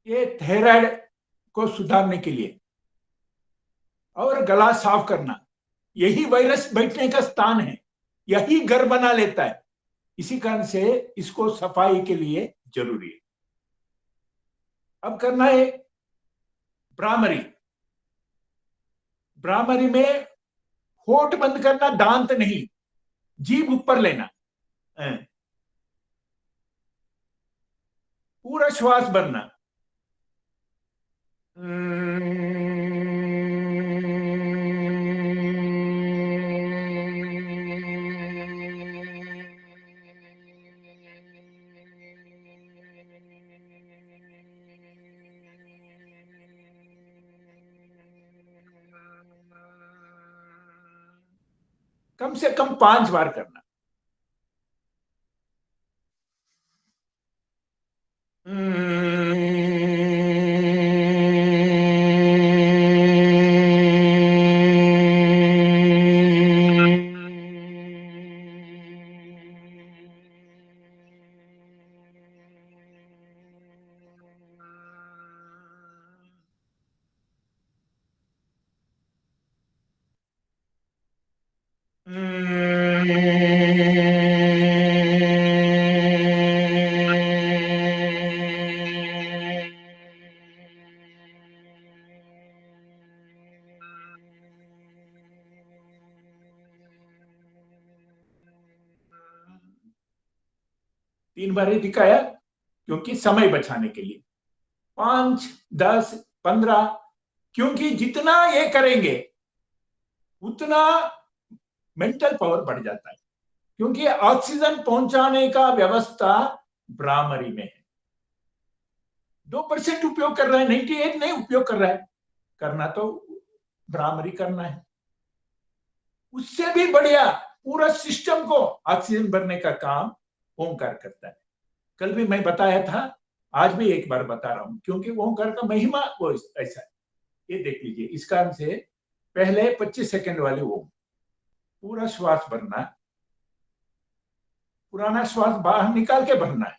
ये थायराइड को सुधारने के लिए, और गला साफ करना, यही वायरस बैठने का स्थान है, यही घर बना लेता है। इसी कारण से इसको सफाई के लिए जरूरी है। अब करना है भ्रामरी। भ्रामरी में होठ बंद करना, दांत नहीं, जीभ ऊपर लेना, पूरा श्वास भरना। कम से कम 5 बार करना। तीन बार ही दिखाया क्योंकि समय बचाने के लिए। 5, 10, 15, क्योंकि जितना ये करेंगे उतना मेंटल पावर बढ़ जाता है, क्योंकि ऑक्सीजन पहुंचाने का व्यवस्था भ्रामरी में है। 2% उपयोग कर रहा है, 98 नहीं उपयोग कर रहा है। करना तो भ्रामरी करना है। उससे भी बढ़िया पूरा सिस्टम को ऑक्सीजन भरने का काम ओंकार करता है। कल भी मैं बताया था, आज भी एक बार बता रहा हूं, क्योंकि ओंकार का महिमा वो ऐसा है। ये देख लीजिए, इस कारण से पहले 25 सेकंड वाले ओम, पूरा श्वास भरना, पुराना श्वास बाहर निकाल के भरना है।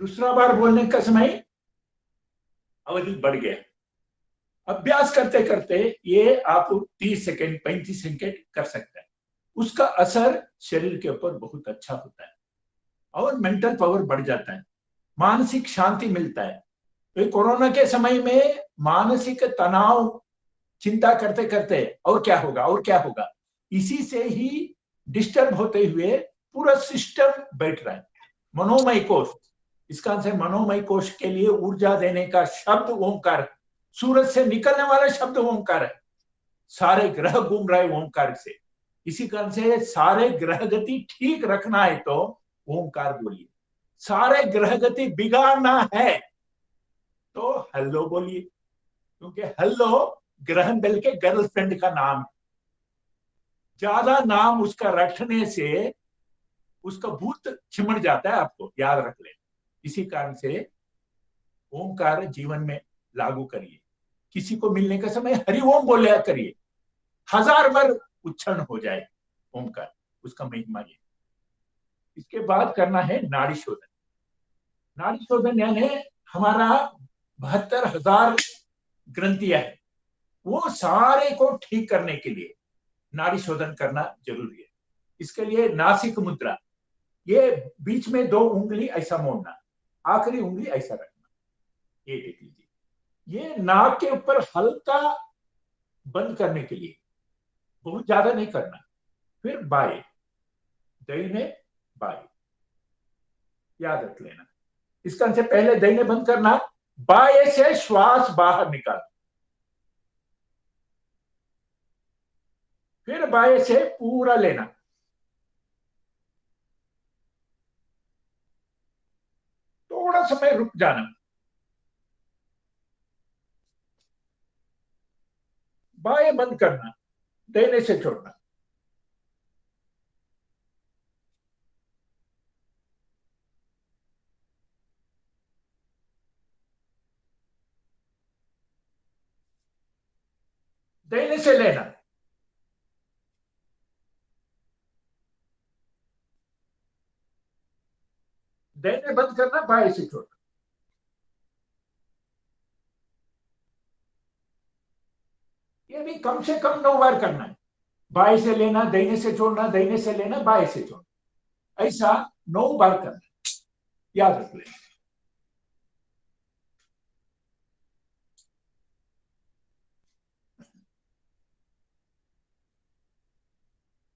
दूसरा बार बोलने का समय अवधि बढ़ गया। अभ्यास करते करते ये आप 30 सेकंड 35 सेकंड कर सकते हैं। उसका असर शरीर के ऊपर बहुत अच्छा होता है और मेंटल पावर बढ़ जाता है, मानसिक शांति मिलता है। तो कोरोना के समय में मानसिक तनाव, चिंता करते करते और क्या होगा और क्या होगा, इसी से ही डिस्टर्ब होते हुए पूरा सिस्टम बैठ रहा है। मनोमय कोश, इसका से मनोमय कोश के लिए ऊर्जा देने का शब्द ओंकार, सूरज से निकलने वाला शब्द ओंकार है। सारे ग्रह घूम रहे ओंकार से। इसी कारण से सारे ग्रह गति ठीक रखना है तो ओंकार बोलिए। सारे ग्रह गति बिगाड़ना है तो हेलो बोलिए, क्योंकि हेलो ग्रहण बल के गर्लफ्रेंड का नाम है। ज्यादा नाम उसका रखने से उसका भूत चिमड़ जाता है, आपको याद रख ले। इसी कारण से ओंकार जीवन में लागू करिए। किसी को मिलने के समय हरि ओम बोलिया करिए, 1000 बार उच्चारण हो जाए ओंकार, उसका महिमा ये। इसके बाद करना है नाड़ी शोधन। नाड़ी शोधन यानी हमारा 72,000 ग्रंथियां है, वो सारे को ठीक करने के लिए नाड़ी शोधन करना जरूरी है। इसके लिए नासिक मुद्रा, ये बीच में 2 उंगली ऐसा मोड़ना, आखिरी उंगली ऐसा रखना, ये देख लीजिए। ये नाक के ऊपर हल्का बंद करने के लिए, बहुत ज्यादा नहीं करना। फिर बाएं, दाहिने, बाएं, याद रख लेना। इसका से पहले दाहिने बंद करना, बाएं से श्वास बाहर निकालना, फिर बाएं से पूरा लेना, थोड़ा समय रुक जाना, बाएं बंद करना, दाहिने से छोड़ना, दाहिने से लेना, दाहिने बंद करना, बाएं से छोड़ना। ये भी कम से कम 9 बार करना है। बाएं से लेना, दाहिने से छोड़ना, दाहिने से लेना, बाएं से छोड़ना, ऐसा 9 बार करना, याद रख लेना।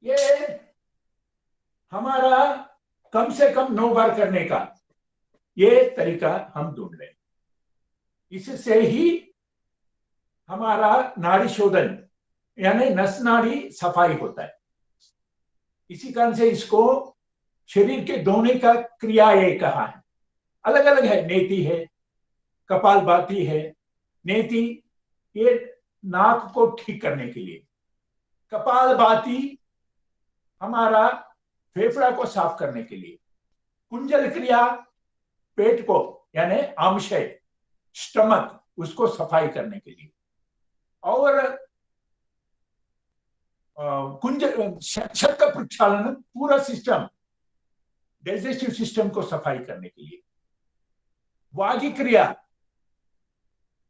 ये हमारा कम से कम 9 बार करने का ये तरीका हम ढूंढ लें। इससे ही हमारा नाड़ी शोधन यानी नस नाड़ी सफाई होता है। इसी कारण से इसको शरीर के धोने का क्रिया ये कहा है। अलग अलग है, नेति है, कपालभाति है। नेति ये नाक को ठीक करने के लिए, कपालभाति हमारा फेफड़ा को साफ करने के लिए, कुंजल क्रिया पेट को यानी आमशय स्टमक उसको सफाई करने के लिए, और कुंजल शक प्रक्षालन पूरा सिस्टम डाइजेस्टिव सिस्टम को सफाई करने के लिए, वागी क्रिया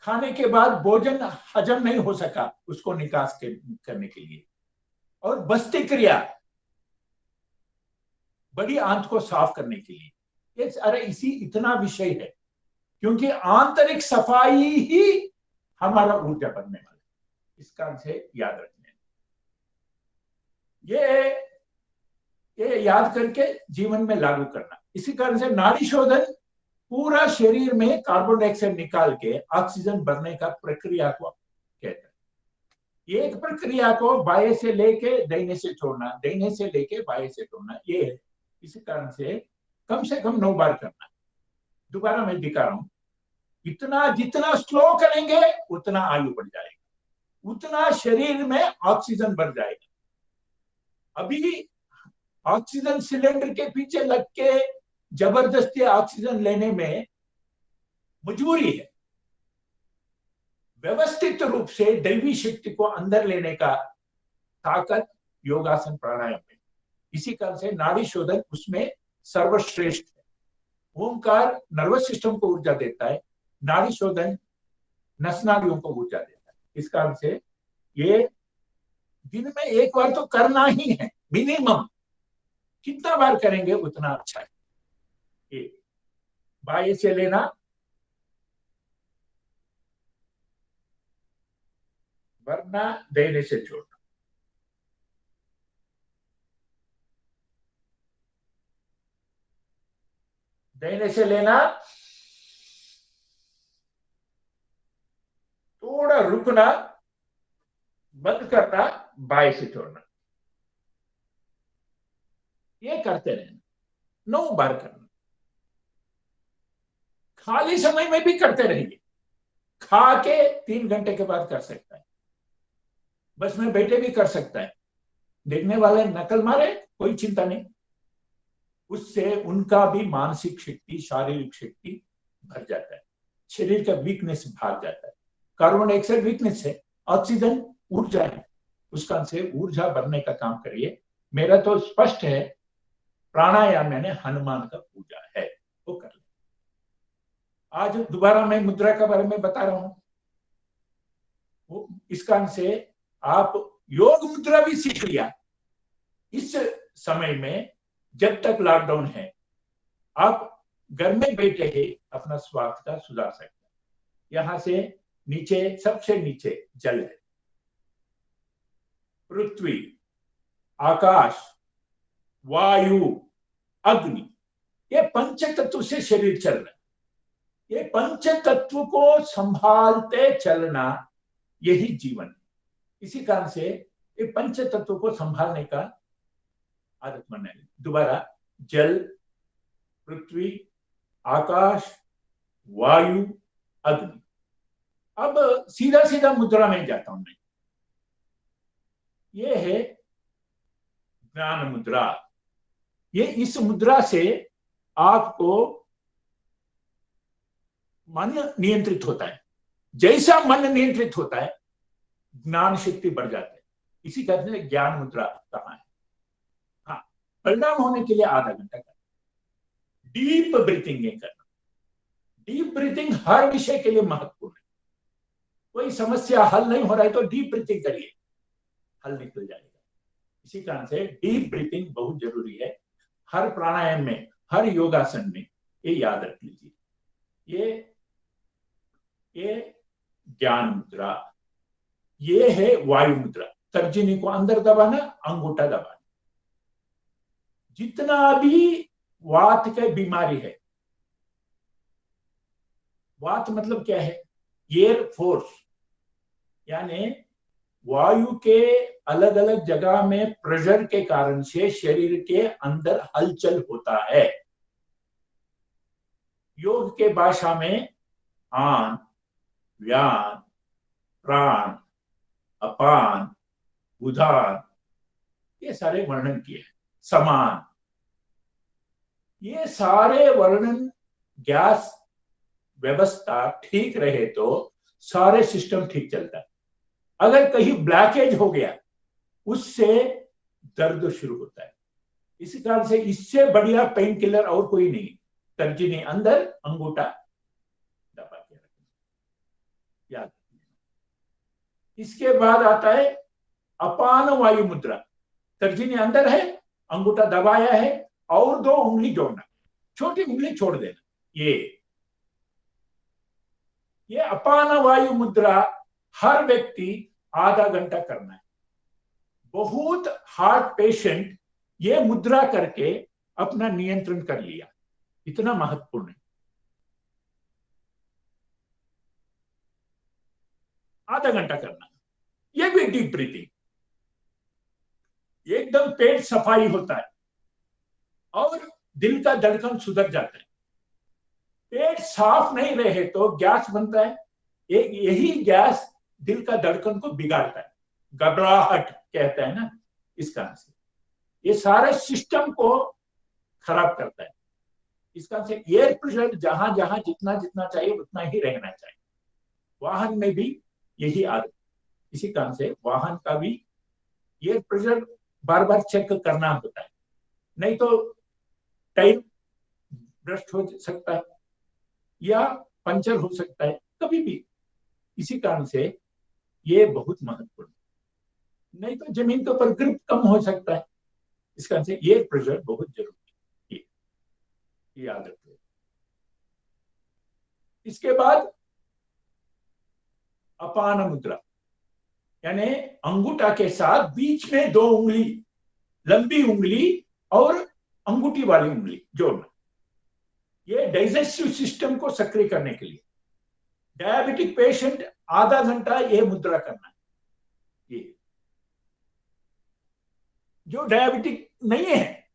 खाने के बाद भोजन हजम नहीं हो सका उसको निकास करने के लिए, और बस्ती क्रिया बड़ी आंत को साफ करने के लिए। अरे इसी इतना विषय है, क्योंकि आंतरिक सफाई ही हमारा ऊर्जा बनने वाला है। इस कारण से याद रखने, ये याद करके जीवन में लागू करना। इसी कारण से नाड़ी शोधन पूरा शरीर में कार्बन डाइऑक्साइड निकाल के ऑक्सीजन भरने का प्रक्रिया को कहते हैं। एक प्रक्रिया को बाएं से लेके दाहिने से छोड़ना, दाहिने से लेके बाएं से छोड़ना, ये है। इसी कारण से कम 9 बार करना। दोबारा मैं दिखा रहा हूं, इतना जितना स्लो करेंगे उतना आयु बढ़ जाएगा, उतना शरीर में ऑक्सीजन बढ़ जाएगा। अभी ऑक्सीजन सिलेंडर के पीछे लग के जबरदस्ती ऑक्सीजन लेने में मजबूरी है। व्यवस्थित रूप से दैवी शक्ति को अंदर लेने का ताकत योगासन प्राणायाम में। इसी कारण से नाड़ी शोधन उसमें सर्वश्रेष्ठ है। ओंकार नर्वस सिस्टम को ऊर्जा देता है, नाड़ी शोधन नस नाड़ियों को ऊर्जा देता है। इस कारण से ये दिन में एक बार तो करना ही है मिनिमम। कितना बार करेंगे उतना अच्छा है। ये बाएं से लेना, वरना दाहिने से छोड़ना। दाहिने से लेना, थोड़ा रुकना, बंद करना, बाएं से छोड़ना। ये करते रहना, 9 बार करना। खाली समय में भी करते रहिए। खा के 3 घंटे के बाद कर सकता है, बस में बैठे भी कर सकता है। देखने वाले नकल मारे कोई चिंता नहीं, उससे उनका भी मानसिक शक्ति शारीरिक शक्ति भर जाता है, शरीर का वीकनेस भाग जाता है। कार्बन डाइऑक्साइड वीकनेस है, ऑक्सीजन ऊर्जा है, उसका से ऊर्जा भरने का काम करिए। मेरा तो स्पष्ट है, प्राणायाम यानी हनुमान का पूजा है, वो कर ले। आज दोबारा मैं मुद्रा के बारे में बता रहा हूं, इस कारण से आप योग मुद्रा भी सीख लिया। इस समय में जब तक लॉकडाउन है, आप घर में बैठे ही अपना स्वास्थ्य का सुधार सकता है। यहां से नीचे, सबसे नीचे जल है, पृथ्वी, आकाश, वायु, अग्नि, ये पंच तत्व से शरीर चल रहा है। ये पंच तत्व को संभालते चलना यही जीवन है। इसी कारण से ये पंच तत्व को संभालने का आदत बनना है। दोबारा, जल, पृथ्वी, आकाश, वायु, अग्नि। अब सीधा सीधा मुद्रा में जाता हूं मैं। ये है ज्ञान मुद्रा। ये इस मुद्रा से आपको मन नियंत्रित होता है। जैसा मन नियंत्रित होता है, ज्ञान शक्ति बढ़ जाती है। इसी कारण से ज्ञान मुद्रा कहा है। हाँ, परिणाम होने के लिए आधा घंटा करना, डीप ब्रीथिंग करना। डीप ब्रीथिंग हर विषय के लिए महत्वपूर्ण है। कोई समस्या हल नहीं हो रहा है तो डीप ब्रीथिंग करिए, हल निकल जाएगा। इसी कारण से डीप ब्रीथिंग बहुत जरूरी है। हर प्राणायाम में, हर योगासन में ये याद रख लीजिए। ये ज्ञान मुद्रा। ये है वायु मुद्रा। तर्जनी को अंदर दबाना, अंगूठा दबाना। जितना भी वात के बीमारी है, वात मतलब क्या है? एयर फोर्स, यानी वायु के अलग अलग जगह में प्रेशर के कारण से शरीर के अंदर हलचल होता है। योग के भाषा में आन, व्यान, प्राण, अपान, उदान, ये सारे वर्णन किए। समान, ये सारे वर्णन, गैस व्यवस्था ठीक रहे तो सारे सिस्टम ठीक चलता है। अगर कहीं ब्लॉकेज हो गया, उससे दर्द शुरू होता है। इसी कारण से इससे बढ़िया पेन किलर और कोई नहीं। तर्जनी अंदर, अंगूठा दबा के रखना, याद रखना। इसके बाद आता है अपान वायु मुद्रा। तर्जनी अंदर है, अंगूठा दबाया है और दो उंगली जोड़ना, छोटी उंगली छोड़ देना। ये अपान वायु मुद्रा हर व्यक्ति आधा घंटा करना है। बहुत हार्ट पेशेंट ये मुद्रा करके अपना नियंत्रण कर लिया। इतना महत्वपूर्ण है। आधा घंटा करना। ये भी डीप ब्रीथिंग, एकदम पेट सफाई होता है और दिल का धड़कन सुधर जाता है। पेट साफ नहीं रहे तो गैस बनता है। यही गैस दिल का धड़कन को बिगाड़ता है, घबराहट कहते हैं ना, इस कारण से ये सारे सिस्टम को खराब करता है। इस कारण से एयर प्रेशर जहां जहां जितना जितना चाहिए उतना ही रहना चाहिए। वाहन में भी यही आदत। इसी कारण से वाहन का भी एयर प्रेशर बार बार चेक करना होता है, नहीं तो टाइम ब्रस्ट हो सकता है या पंचर हो सकता है कभी भी। इसी कारण से ये बहुत महत्वपूर्ण, नहीं तो जमीन के ऊपर ग्रिप कम हो सकता है। इस कारण से एयर प्रेशर बहुत जरूरी है, ये याद रखिए। इसके बाद अपान मुद्रा, यानी अंगूठा के साथ बीच में दो उंगली, लंबी उंगली और अंगूठी वाली उंगली जोड़ना। ये डाइजेस्टिव सिस्टम को सक्रिय करने के लिए। डायबिटिक पेशेंट आधा घंटा ये मुद्रा करना है। ये जो डायबिटिक नहीं है,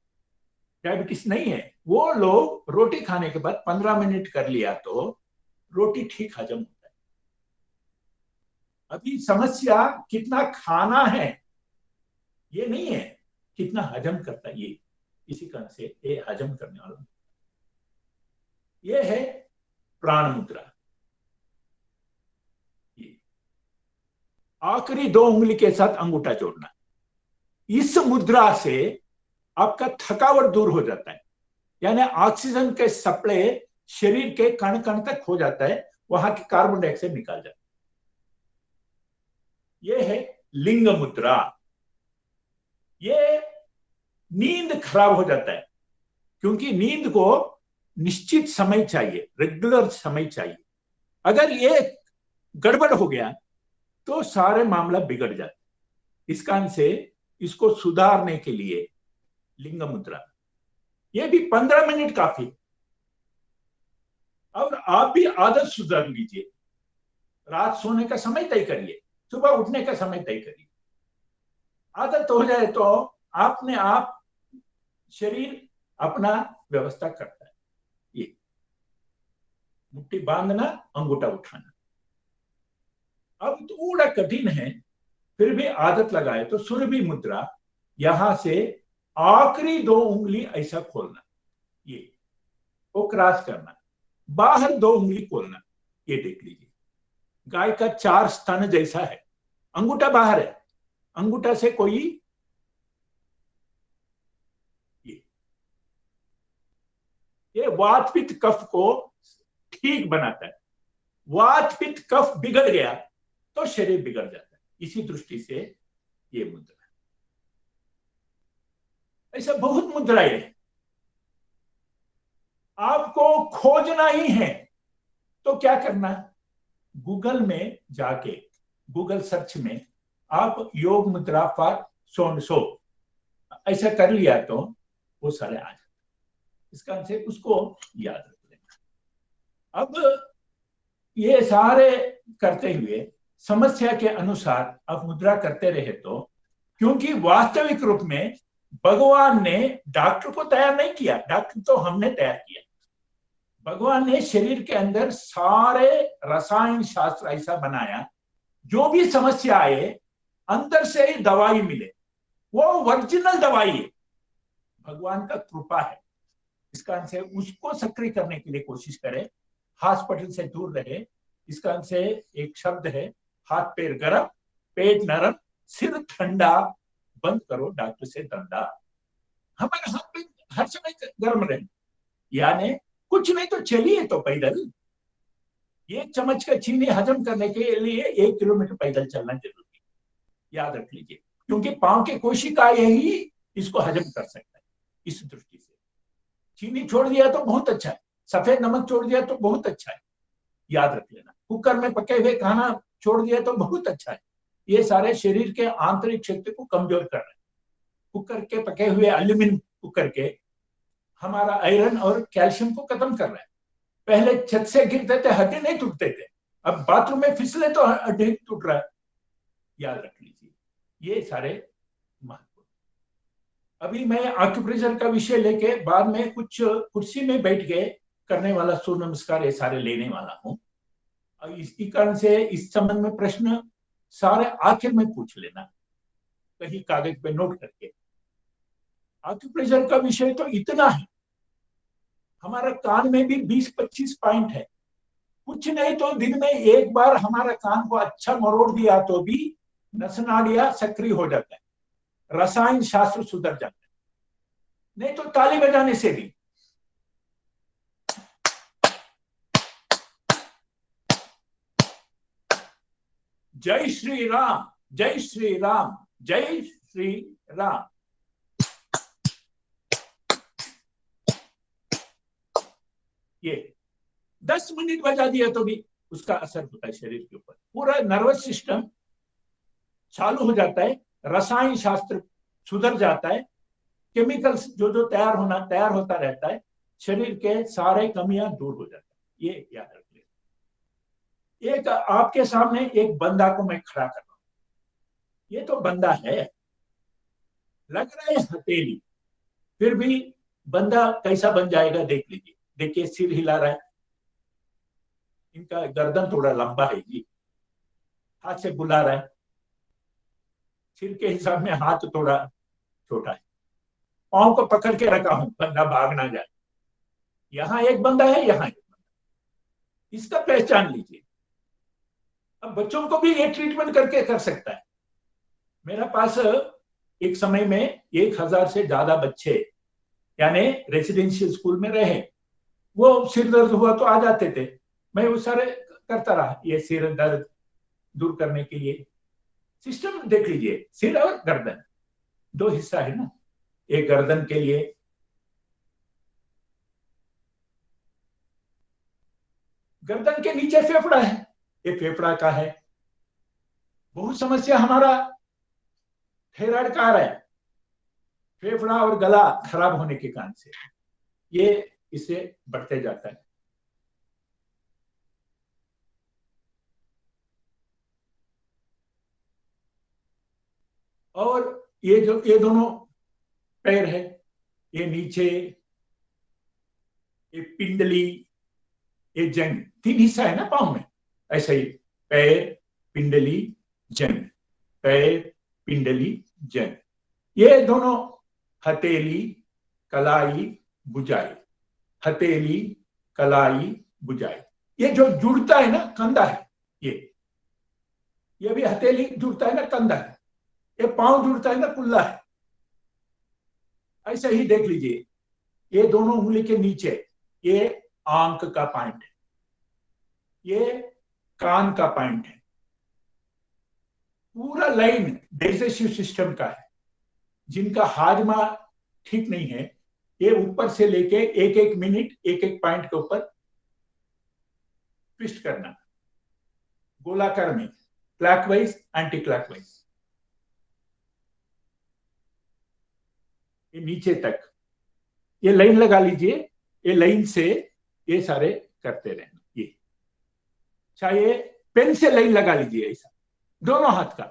डायबिटीज नहीं है, वो लोग रोटी खाने के बाद 15 मिनट कर लिया तो रोटी ठीक हजम होता है। अभी समस्या कितना खाना है ये नहीं है, कितना हजम करता है ये। इसी कारण से ये हजम करने वाला ये है प्राण मुद्रा। आखिरी दो उंगली के साथ अंगूठा जोड़ना। इस मुद्रा से आपका थकावट दूर हो जाता है, यानी ऑक्सीजन के सप्लाई शरीर के कण कण तक हो जाता है, वहां की कार्बन डाइऑक्साइड निकाल जाता है। यह है लिंग मुद्रा। ये नींद खराब हो जाता है, क्योंकि नींद को निश्चित समय चाहिए, रेगुलर समय चाहिए। अगर ये गड़बड़ हो गया तो सारे मामला बिगड़ जाता है। इस कारण से इसको सुधारने के लिए लिंग मुद्रा, ये भी 15 मिनट काफी। और आप भी आदत सुधार लीजिए, रात सोने का समय तय करिए, सुबह उठने का समय तय करिए। आदत हो जाए तो आपने आप शरीर अपना व्यवस्था करता है। ये मुट्ठी बांधना, अंगूठा उठाना अब थोड़ा कठिन है, फिर भी आदत लगाए तो सुरभि मुद्रा, यहां से आखिरी 2 उंगली ऐसा खोलना, ये वो क्रॉस करना, बाहर 2 उंगली खोलना। ये देख लीजिए, गाय का 4 स्तन जैसा है, अंगूठा बाहर है, अंगूठा से कोई ये वात पित्त कफ को ठीक बनाता है। वात पित्त कफ बिगड़ गया तो शरीर बिगड़ जाता है। इसी दृष्टि से ये मुद्रा, ऐसा बहुत मुद्राएं है। आपको खोजना ही है तो क्या करना, गूगल में जाके गूगल सर्च में आप योग मुद्रा फॉर सो एंड सो ऐसा कर लिया तो वो सारे आ जाते। इस कारण से उसको याद रख लेना। अब ये सारे करते हुए समस्या के अनुसार आप मुद्रा करते रहे तो, क्योंकि वास्तविक रूप में भगवान ने डॉक्टर को तैयार नहीं किया, डॉक्टर तो हमने तैयार किया। भगवान ने शरीर के अंदर सारे रसायन शास्त्र ऐसा बनाया, जो भी समस्या आए अंदर से ही दवाई मिले, वो ओरिजिनल दवाई है, भगवान का कृपा है। इस कारण से उसको सक्रिय करने के लिए कोशिश करें, हॉस्पिटल से दूर रहे। इस कारण से एक शब्द है, हाथ पैर गर्म, पेट नरम, सिर ठंडा, बंद करो डॉक्टर से धंधा। हमारे हाथ पे हर समय गर्म रहे, यानी कुछ नहीं तो चलिए तो पैदल। एक चम्मच का चीनी हजम करने के लिए 1 किलोमीटर पैदल चलना जरूरी है, याद रख लीजिए, क्योंकि पांव के कोशिकाएं ही इसको हजम कर सकता है। इस दृष्टि से चीनी छोड़ दिया तो बहुत अच्छा है, सफेद नमक छोड़ दिया तो बहुत अच्छा है, याद रख लेना। कुकर में पके हुए खाना छोड़ दिया तो बहुत अच्छा है, ये सारे शरीर के आंतरिक शक्ति को कमजोर कर रहे हैं। कुकर के पके हुए एल्यूमिनियम कुकर के हमारा आयरन और कैल्शियम को खत्म कर रहा है। पहले छत से गिरते थे, हड्डी नहीं टूटते थे, अब बाथरूम में फिसले तो हड्डी टूट रहा है, याद रख लीजिए। ये सारे महत्वपूर्ण। अभी मैं आक्यूप्रेशर का विषय लेके बाद में कुछ कुर्सी में बैठ के करने वाला सूर्य नमस्कार ये सारे लेने वाला हूं। इसी कारण से इस संबंध में प्रश्न सारे आखिर में पूछ लेना, कहीं कागज पे नोट करके। आक्यूप्रेशर का विषय तो इतना है, हमारा कान में भी 20-25 पॉइंट है। कुछ नहीं तो दिन में एक बार हमारा कान को अच्छा मरोड़ दिया तो भी नस नाड़ियां सक्रिय हो जाता है, रसायन शास्त्र सुधर जाता है। नहीं तो ताली बजाने से भी। जय श्री राम, जय श्री राम, जय श्री राम। ये 10 मिनट बजा दिया तो भी उसका असर होता है शरीर के ऊपर, पूरा नर्वस सिस्टम चालू हो जाता है, रसायन शास्त्र सुधर जाता है, केमिकल्स जो जो तैयार होता रहता है, शरीर के सारे कमियां दूर हो जाता है। ये याद रखिए। एक आपके सामने एक बंदा को मैं खड़ा कर रहा हूं, ये तो बंदा है, लग रहा है हथेली, फिर भी बंदा कैसा बन जाएगा देख लीजिए। देखिए सिर हिला रहा है, इनका गर्दन थोड़ा लंबा है जी, हाथ से बुला रहा है, सिर के हिसाब में हाथ थोड़ा छोटा है, पांव को पकड़ के रखा हूं बंदा भाग ना जाए। यहां एक बंदा है, यहां एक बंदा, इसका पहचान लीजिए। अब बच्चों को भी ये ट्रीटमेंट करके कर सकता है। मेरे पास एक समय में 1000 से ज्यादा बच्चे यानी रेसिडेंशियल स्कूल में रहे, वो सिर दर्द हुआ तो आ जाते थे, मैं वो सारे करता रहा। ये सिर दर्द दूर करने के लिए सिस्टम देख लीजिए, सिर और गर्दन 2 हिस्सा है ना, एक गर्दन के लिए गर्दन के नीचे फेफड़ा है, ये फेफड़ा का है। बहुत समस्या हमारा थायराइड का आ रहा है, फेफड़ा और गला खराब होने के कारण से ये इससे बढ़ते जाता है। और ये दोनों पैर है, ये नीचे, ये पिंडली, ये जंग, 3 हिस्सा है ना पाँव में, ऐसे ही पैर, पिंडली, जंग, पैर, पिंडली, जंग। ये दोनों हथेली, कलाई, भुजाई, हथेली, कलाई, भुजाई। ये जो जुड़ता है ना कंधा है, ये भी हथेली जुड़ता है ना कंधा है, ये पांव जुड़ता है ना कुल्ला है। ऐसे ही देख लीजिए, ये दोनों उंगली के नीचे ये आंख का पॉइंट है, ये कान का पॉइंट है। पूरा लाइन डाइजेस्टिव सिस्टम का है। जिनका हाजमा ठीक नहीं है, ये ऊपर से लेके एक एक मिनट एक एक पॉइंट के ऊपर ट्विस्ट करना, गोलाकार में, क्लॉकवाइज, एंटी क्लॉकवाइज, ये नीचे तक ये लाइन लगा लीजिए। ये लाइन से ये सारे करते रहना। ये चाहे पेन से लाइन लगा लीजिए ऐसा, दोनों हाथ का।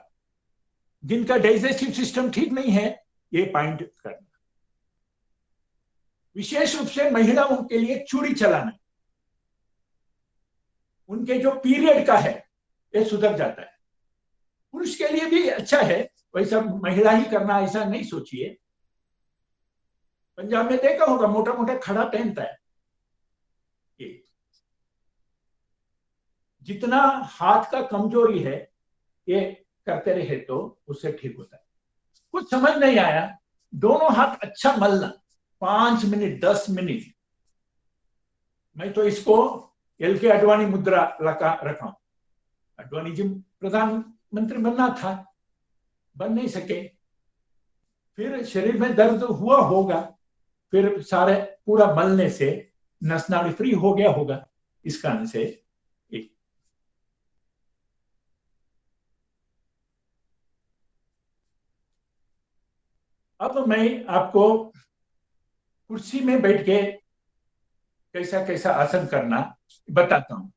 जिनका डाइजेस्टिव सिस्टम ठीक नहीं है, ये पॉइंट करना। विशेष रूप से महिलाओं के लिए चूड़ी चलाना, उनके जो पीरियड का है ये सुधर जाता है। पुरुष के लिए भी अच्छा है, वैसा महिला ही करना ऐसा नहीं सोचिए। पंजाब में देखा होगा, मोटा मोटा खड़ा पहनता है। ये जितना हाथ का कमजोरी है, ये करते रहे तो उससे ठीक होता है। कुछ समझ नहीं आया, दोनों हाथ अच्छा मलना, 5 मिनट 10 मिनट। मैं तो इसको LK आडवाणी मुद्रा रखा हूं। आडवाणी जी प्रधानमंत्री बनना था, बन नहीं सके, फिर शरीर में दर्द हुआ होगा, फिर सारे पूरा मलने से नस नाड़ी फ्री हो गया होगा, इस कारण से। अब मैं आपको कुर्सी में बैठ के कैसा कैसा आसन करना बताता हूं।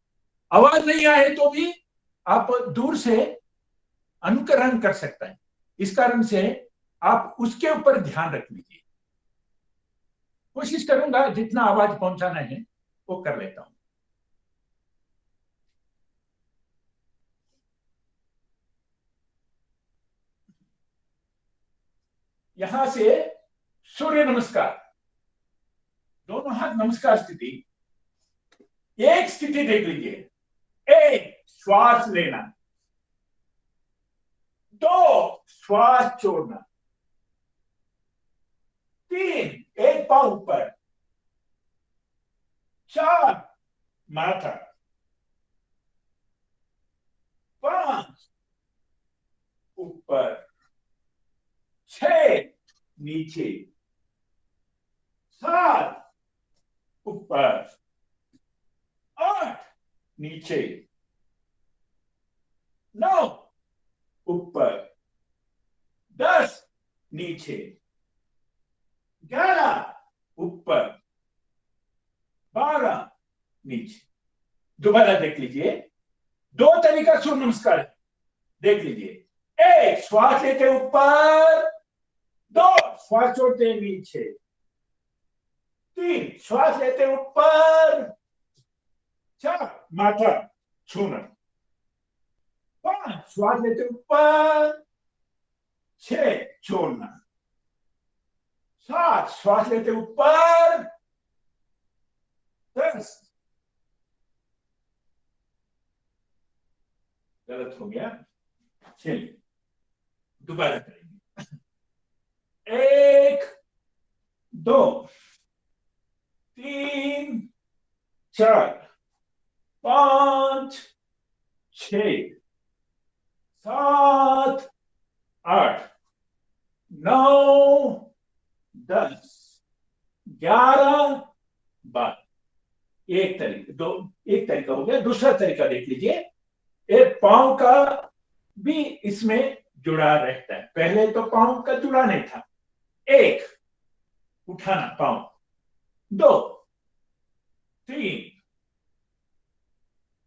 आवाज नहीं आए तो भी आप दूर से अनुकरण कर सकते हैं। इस कारण से आप उसके ऊपर ध्यान रख लीजिए। कोशिश करूंगा जितना आवाज पहुंचाना है वो कर लेता हूं। यहां से सूर्य नमस्कार, दोनों हाथ नमस्कार स्थिति। एक स्थिति देख लीजिए, एक श्वास लेना, 2 श्वास छोड़ना, 3 एक पांव ऊपर, 4 माथा, 5 ऊपर, 6 नीचे, 7 ऊपर, 8 नीचे, 9 ऊपर, 10 नीचे, 11 ऊपर, 12 नीचे। दोबारा देख लीजिए, 2 तरीका सूर्य नमस्कार है, देख लीजिए। एक श्वास लेते ऊपर, 2 श्वास छोड़ते नीचे, 3 श्वास लेते ऊपर, 4 माथा छूना, 5 श्वास लेते ऊपर, 6 छोड़ना, 7 श्वास लेते ऊपर, 10 गलत हो गया, चलिए दोबारा करेंगे। 1 2 3 4 5 6 7 8 9 10 11 12। एक तरीका हो गया। दूसरा तरीका देख लीजिए, एक पांव का भी इसमें जुड़ा रहता है। पहले तो पांव का जुड़ा नहीं था। एक, उठाना पांव, दो, तीन,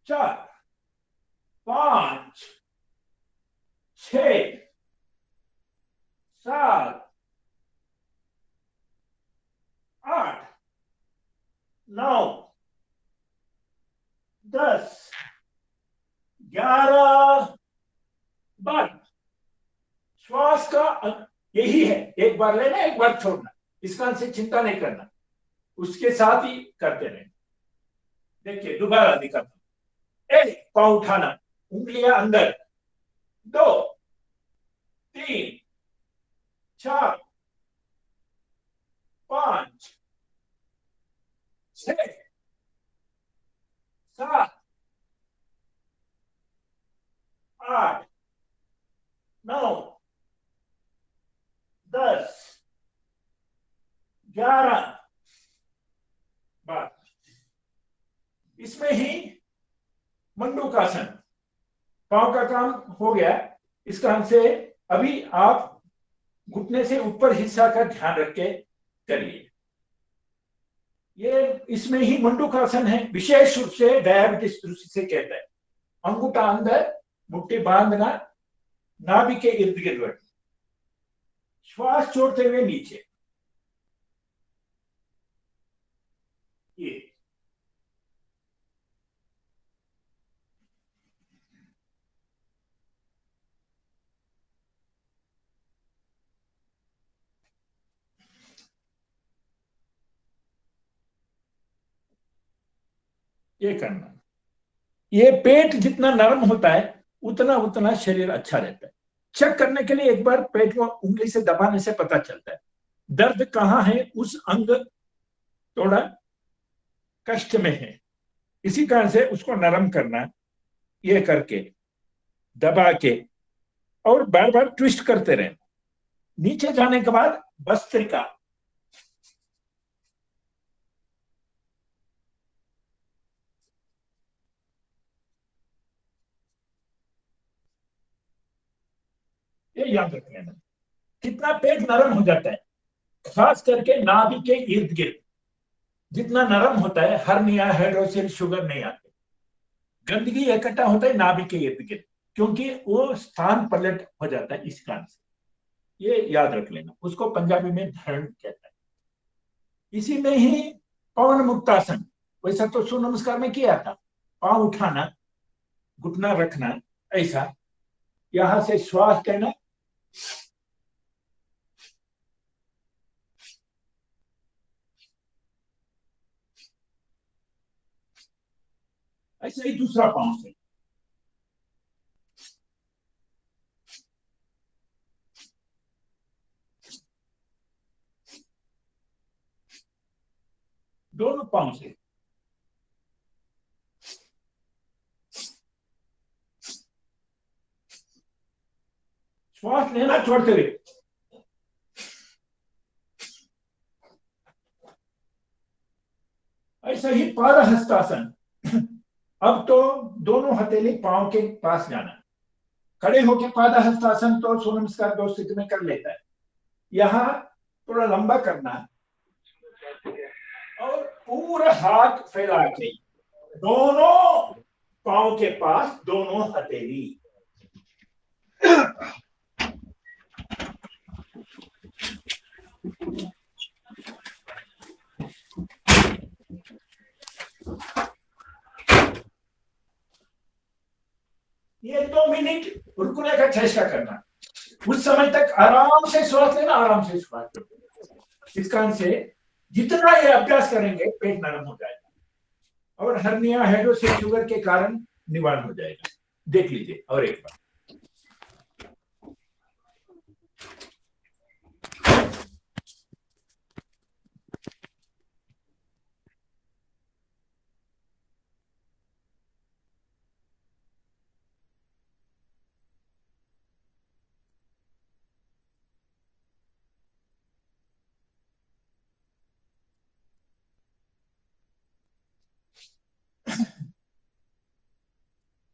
चार, पांच, छ, सात, आठ, 9, 10, 11, 12। श्वास का यही है, एक बार लेना एक बार छोड़ना, इसका से चिंता नहीं करना, उसके साथ ही करते रहे। देखिए दोबारा दिखाता हूं। एक, पांव उठाना, उंगलियां अंदर, दो, तीन, चार, पांच, छ, सात, आठ, 9, 10, 11, 12। इसमें ही मंडूकासन, पांव का काम हो गया। इस काम से अभी आप घुटने से ऊपर हिस्सा का ध्यान रख के करिए। ये इसमें ही मंडूकासन है, विशेष रूप से डायबिटीज दृष्टि से कहता है। अंगूठा अंदर, मुट्ठी बांधना, नाभि के इर्द गिर्द रखना, श्वास छोड़ते हुए नीचे। ये करना। ये पेट जितना नरम होता है उतना उतना शरीर अच्छा रहता है। चेक करने के लिए एक बार पेट को उंगली से दबाने से पता चलता है दर्द कहाँ है, उस अंग थोड़ा कष्ट में है। इसी कारण से उसको नरम करना, ये करके दबा के और बार बार ट्विस्ट करते रहना। नीचे जाने के बाद भस्त्रिका, ये याद रख लेना। कितना पेट नरम हो जाता है, खास करके नाभि के इर्द गिर्द जितना नरम होता है, हर्निया, हाइड्रोसिल, शुगर नहीं आते। गंदगी इकट्ठा होता है नाभि के इर्द गिर्द, क्योंकि वो स्थान पलट हो जाता है इस कारण से। ये याद रख लेना। उसको पंजाबी में धरण कहता है। इसी में ही पवन मुक्तासन, वैसा तो सूर्य नमस्कार में किया था। पांव उठाना, घुटना रखना, ऐसा यहां से श्वास करना, ऐसा ही दूसरा पांव से। दोनों पांव से श्वास लेना छोड़ते हुए। ऐसा ही पाद हस्तासन। अब तो दोनों हथेली पांव के पास जाना। खड़े होकर पाद हस्तासन तो सूर्य नमस्कार 2 स्थिति में कर लेता है। यहाँ थोड़ा लंबा करना और पूरा हाथ फैला के दोनों पांव के पास दोनों हथेली। ये 2 मिनट रुकने का चेष्टा करना। उस समय तक आराम से श्वास लेना, आराम से श्वास लेना। इस कारण से जितना ये अभ्यास करेंगे पेट नरम हो जाएगा और हर्निया, हाइड्रोसिल, शुगर के कारण निवारण हो जाएगा। देख लीजिए और एक बार।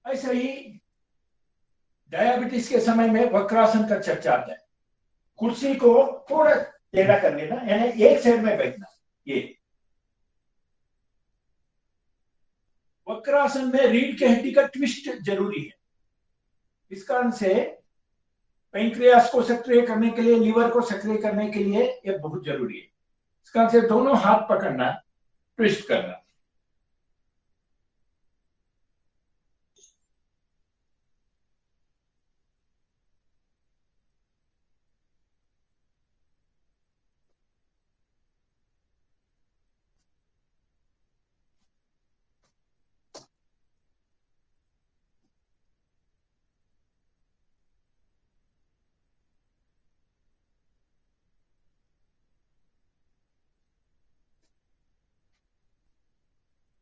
ऐसे ही डायबिटीज के समय में वक्रासन का चर्चा आता है। कुर्सी को थोड़ा टेढ़ा कर लेना, यानी एक साइड में बैठना। ये वक्रासन में रीढ़ की हड्डी का ट्विस्ट जरूरी है। इस कारण से पैंक्रियास को सक्रिय करने के लिए, लीवर को सक्रिय करने के लिए ये बहुत जरूरी है। इस कारण से दोनों हाथ पकड़ना, ट्विस्ट करना।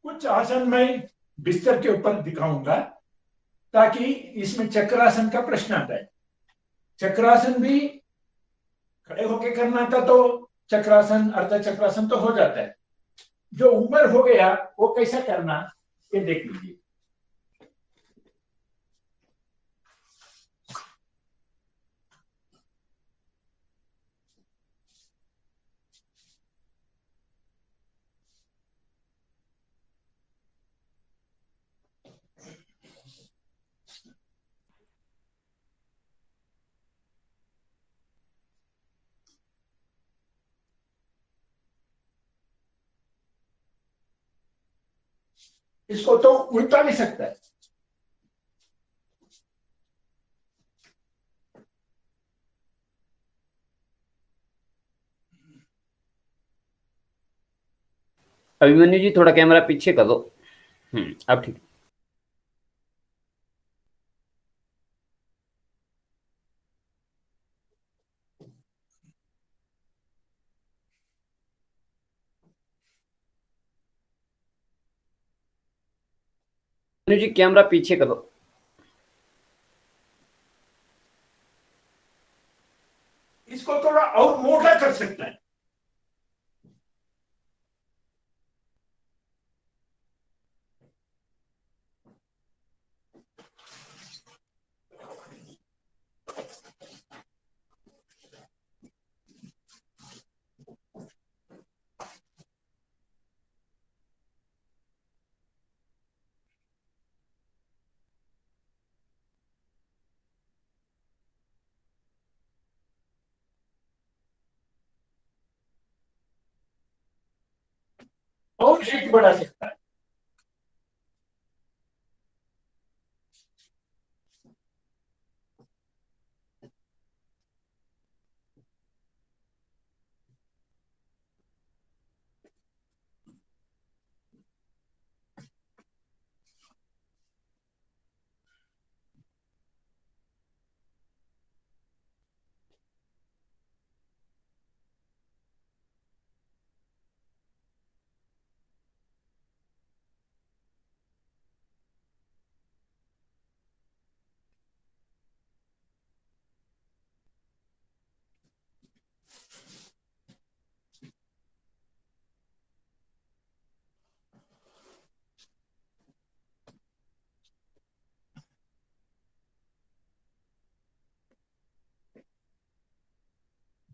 कुछ आसन मैं बिस्तर के ऊपर दिखाऊंगा ताकि इसमें चक्रासन का प्रश्न आता है। चक्रासन भी खड़े होके करना था तो चक्रासन, अर्ध चक्रासन तो हो जाता है। जो उम्र हो गया वो कैसा करना, ये देख लीजिए। इसको तो उल्टा भी सकता है। अभिमन्यु जी थोड़ा कैमरा पीछे कर दो। अब ठीक। अभिमन्यु जी कैमरा पीछे कर दो। इसको थोड़ा और मोटा कर सकता है। और शीट बढ़ा सकता है।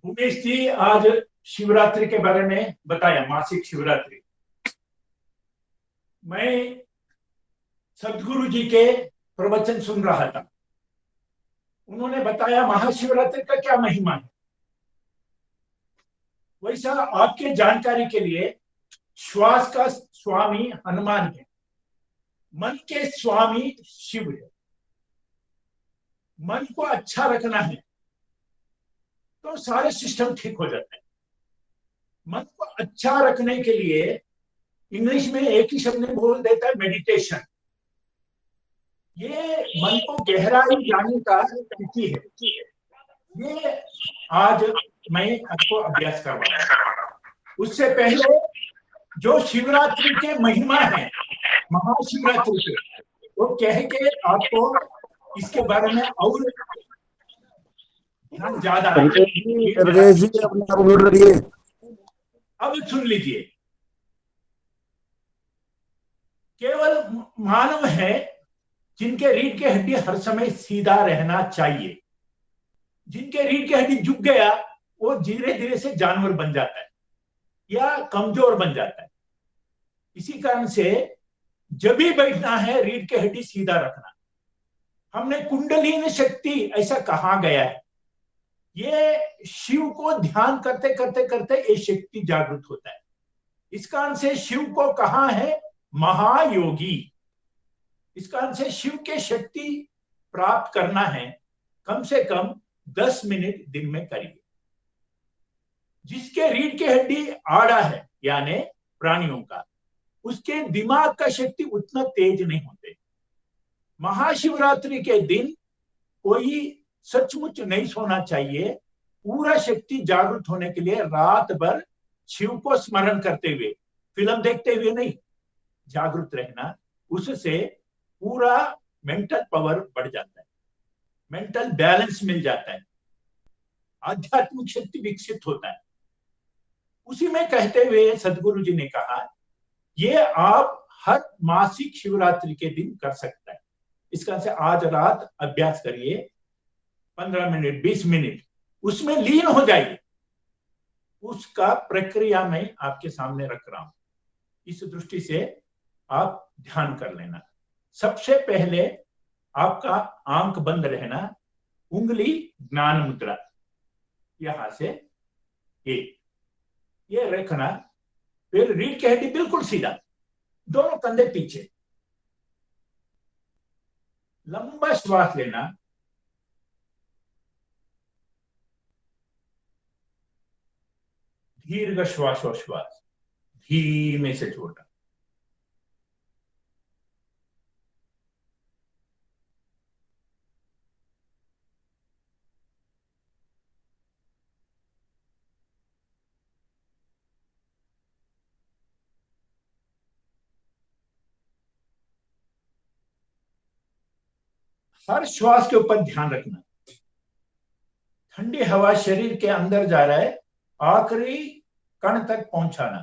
उमेश जी आज शिवरात्रि के बारे में बताया, मासिक शिवरात्रि। मैं सदगुरु जी के प्रवचन सुन रहा था। उन्होंने बताया महाशिवरात्रि का क्या महिमा है। वैसा आपके जानकारी के लिए श्वास का स्वामी हनुमान है, मन के स्वामी शिव है। मन को अच्छा रखना है तो सारे सिस्टम ठीक हो जाते हैं। मन को अच्छा रखने के लिए इंग्लिश में एक ही शब्द में बोल देता है, मेडिटेशन। ये मन को गहराई जाने का स्थिति है। ये आज मैं आपको अभ्यास करवाऊंगा। उससे पहले जो शिवरात्रि के महिमा है, महाशिवरात्रि के, वो कह के आपको इसके बारे में और ध्यान ज्यादा। अब सुन लीजिए। केवल मानव है जिनके रीढ़ की हड्डी हर समय सीधा रहना चाहिए। जिनके रीढ़ की हड्डी झुक गया वो धीरे धीरे से जानवर बन जाता है या कमजोर बन जाता है। इसी कारण से जब भी बैठना है रीढ़ की हड्डी सीधा रखना। हमने कुंडलिनी शक्ति ऐसा कहा गया है, ये शिव को ध्यान करते करते करते ये शक्ति जागृत होता है। इस कारण से शिव को कहा है महायोगी। इस कारण से शिव के शक्ति प्राप्त करना है कम से कम 10 मिनट दिन में करिए। जिसके रीढ़ की हड्डी आड़ा है यानी प्राणियों का, उसके दिमाग का शक्ति उतना तेज नहीं होते। महाशिवरात्रि के दिन कोई सचमुच नहीं सोना चाहिए। पूरा शक्ति जागृत होने के लिए रात भर शिव को स्मरण करते हुए, फिल्म देखते हुए नहीं, जागृत रहना। उससे पूरा मेंटल पावर बढ़ जाता है, मेंटल बैलेंस मिल जाता है, आध्यात्मिक शक्ति विकसित होता है। उसी में कहते हुए सदगुरु जी ने कहा ये आप हर मासिक शिवरात्रि के दिन कर सकता है। इसका से आज रात अभ्यास करिए 15 मिनट 20 मिनट, उसमें लीन हो जाइए। उसका प्रक्रिया में आपके सामने रख रहा हूं, इस दृष्टि से आप ध्यान कर लेना। सबसे पहले आपका आंख बंद रहना, उंगली ज्ञान मुद्रा यहां से ये रखना। फिर रीढ़ की हड्डी बिल्कुल सीधा, दोनों कंधे पीछे, लंबा श्वास लेना। दीर्घ श्वासोश्वास धीमे से छोड़ना। हर श्वास के ऊपर ध्यान रखना। ठंडी हवा शरीर के अंदर जा रहा है, आखिरी कण तक पहुंचाना।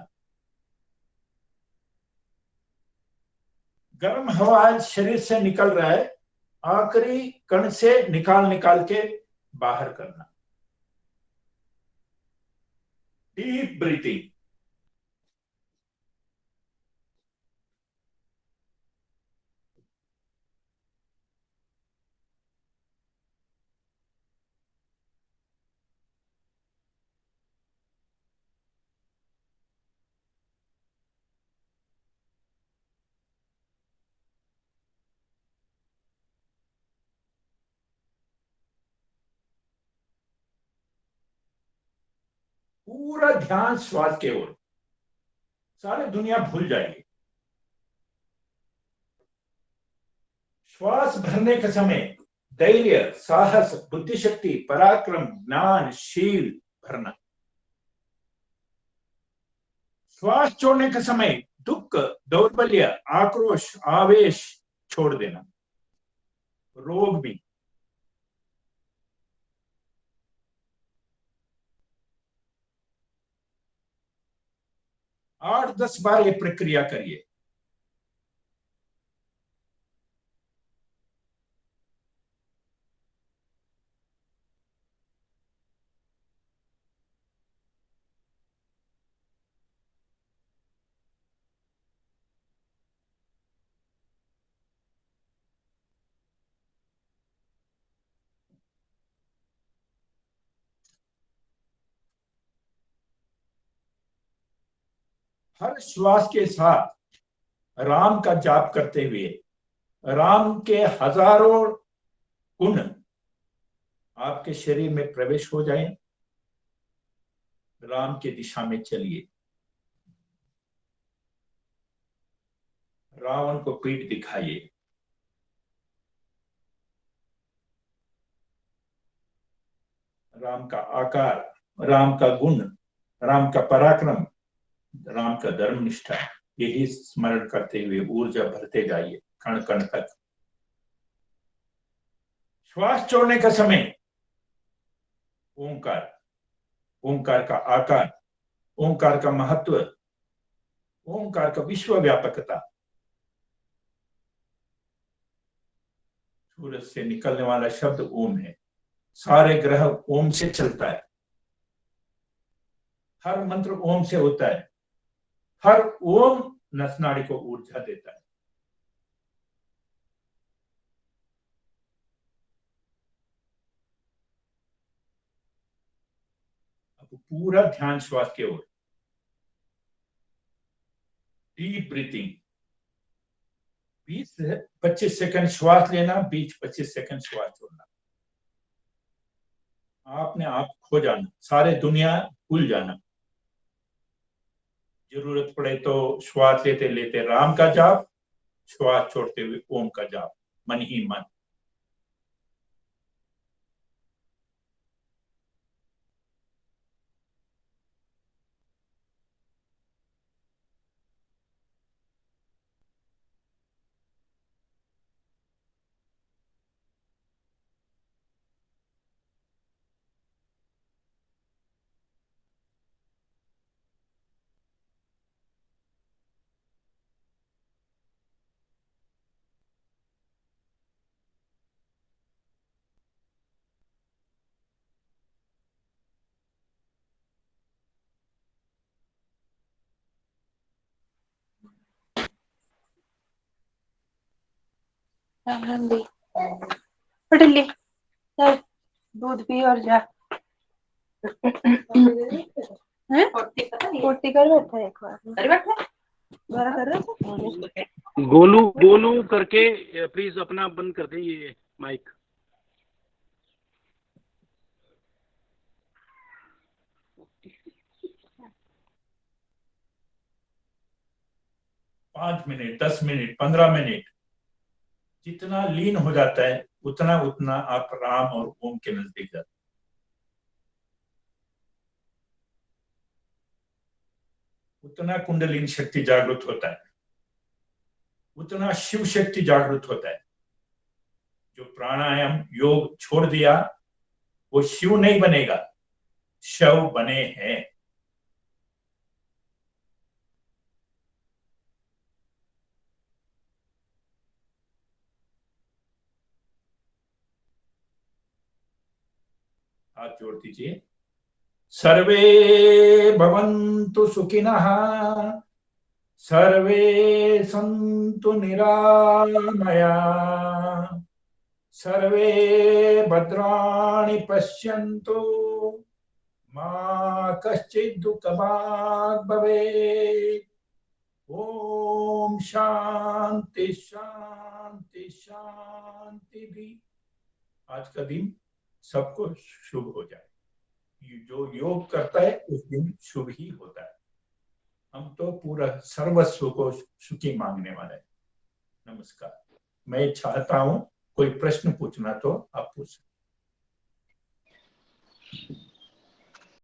गर्म हवा शरीर से निकल रहा है, आखिरी कण से निकाल निकाल के बाहर करना। Deep breathing. पूरा ध्यान श्वास के ओर, सारी दुनिया भूल जाएगी। श्वास भरने के समय धैर्य, साहस, बुद्धिशक्ति, पराक्रम, ज्ञान, शील भरना। श्वास छोड़ने के समय दुख, दौर्बल्य, आक्रोश, आवेश छोड़ देना, रोग भी। 8-10 बार ये प्रक्रिया करिए। हर श्वास के साथ राम का जाप करते हुए राम के हजारों गुण आपके शरीर में प्रवेश हो जाएं। राम की दिशा में चलिए। रावण को पीठ दिखाइए। राम का आकार, राम का गुण, राम का पराक्रम, राम का धर्म निष्ठा, यही स्मरण करते हुए ऊर्जा भरते जाइए कण कण तक। श्वास छोड़ने का समय ओंकार, ओंकार का आकार, ओंकार का महत्व, ओंकार का विश्व व्यापकता, सूरज से निकलने वाला शब्द ओम है। सारे ग्रह ओम से चलता है, हर मंत्र ओम से होता है, हर ओम नस नाड़ी को ऊर्जा देता है। अब पूरा ध्यान श्वास की ओर। डीप ब्रीथिंग, 20-25 सेकंड श्वास लेना, 20-25 सेकंड श्वास छोड़ना। आपने आप खो जाना, सारे दुनिया भूल जाना। जरूरत पड़े तो श्वास लेते लेते राम का जाप, श्वास छोड़ते हुए ओम का जाप, मन ही मन। पटली चल दूध पी और जा। पोटी कर बैठा है, एक बार दोबारा कर रहा था। गोलू गोलू करके प्लीज अपना बंद कर दें ये माइक। पांच मिनट, 10 मिनट, 15 मिनट, जितना लीन हो जाता है उतना उतना आप राम और ओम के नजदीक जाते हैं। उतना कुंडलिनी शक्ति जागृत होता है, उतना शिव शक्ति जागृत होता है। जो प्राणायाम योग छोड़ दिया वो शिव नहीं बनेगा, शव बने हैं। हाथ जोड़ दीजिए। सर्वे भवन्तु सुखिनः, सर्वे सन्तु निरामया, सर्वे भद्राणि पश्यन्तु, मा कश्चित् दुःखभाग् भवेत्। ओम शांति शांति शांति भी। आज का दिन सबको शुभ हो जाए। जो योग करता है उस दिन शुभ ही होता है। हम तो पूरा सर्वस्व को सुखी मांगने वाले हैं। नमस्कार। मैं चाहता हूं कोई प्रश्न पूछना तो आप पूछ सकते।